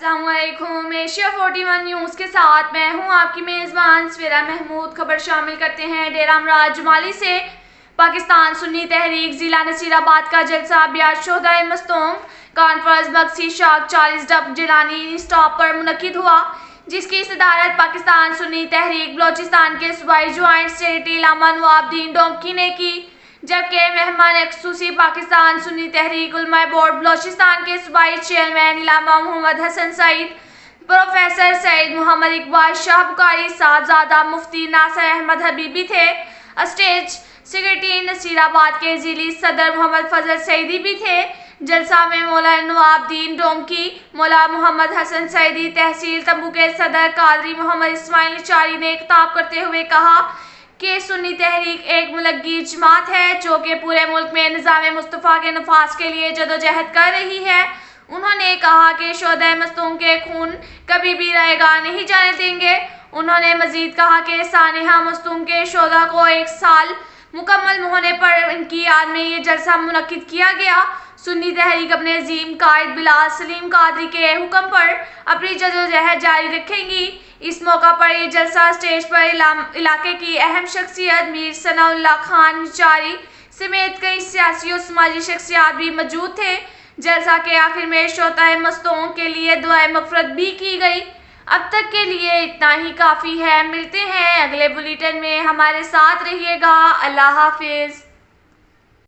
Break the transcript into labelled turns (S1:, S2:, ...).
S1: अस्सलाम वालेकुम। Asia 41 news के साथ मैं हूं आपकी मेज़बान सवेरा महमूद। खबर शामिल करते हैं डेरा अमराद जुमाली से। पाकिस्तान सुन्नी तहरीक ज़िला नसीराबाद का जलसा ब्याज शोहदाए मस्तूम कॉन्फ्रेंस बक्सी शाख 40 डब जिलानी स्टॉप पर मुनक्किद हुआ, जिसकी सदारत पाकिस्तान सुन्नी तहरीक बलोचिस्तान के सूबाई ज्वाइंट सेक्रेटरी इलामा नवाबुद्दीन डोमकी ने की, जबकि मेहमान खुसूसी पाकिस्तान सुन्नी तहरीक उलमा बोर्ड बलोचिस्तान के सूबाई चेयरमैन इलामा मोहम्मद हसन सईद, प्रोफेसर सईद मोहम्मद इकबाल शाह बुखारी, साहबजादा मुफ्ती नासिर अहमद हबीबी थे। स्टेज सेक्रेटरी नसीराबाद के जिली सदर मोहम्मद फजल सईदी भी थे। जलसा में मौलाना नवाबुद्दीन डोमकी, मौलाना मोहम्मद हसन सईदी, तहसील तंबू के सदर कादरी मोहम्मद इस्माइल निचारी ने खिताब करते हुए कहा कि सुन्नी तहरीक एक मुलग्गी जमात है जो कि पूरे मुल्क में निज़ाम मुस्तफ़ा के नफाज के लिए जदोजहद कर रही है। उन्होंने कहा कि शोहदाए मस्तूम के खून कभी भी रहेगा नहीं जाने देंगे। उन्होंने मजीद कहा कि सानिहा मस्तूम के शोहदा को 1 साल मुकम्मल होने पर इनकी याद में ये जलसा मुनक्किद किया गया। सुन्नी तहरीक अपने अजीम कायद बिलाल सलीम कादरी के हुक्म पर अपनी जदोजहद जारी रखेंगी। इस मौका पर यह जलसा स्टेज पर इलाके की अहम शख्सियत मीर सनाउल्लाह खान निचारी समेत कई सियासी और समाजी शख्सियात भी मौजूद थे। जलसा के आखिर में शोहदाए मस्तूम के लिए दुआए मग़फ़िरत भी की गई। अब तक के लिए इतना ही काफ़ी है। मिलते हैं अगले बुलेटिन में, हमारे साथ रहिएगा। अल्लाह हाफिज़।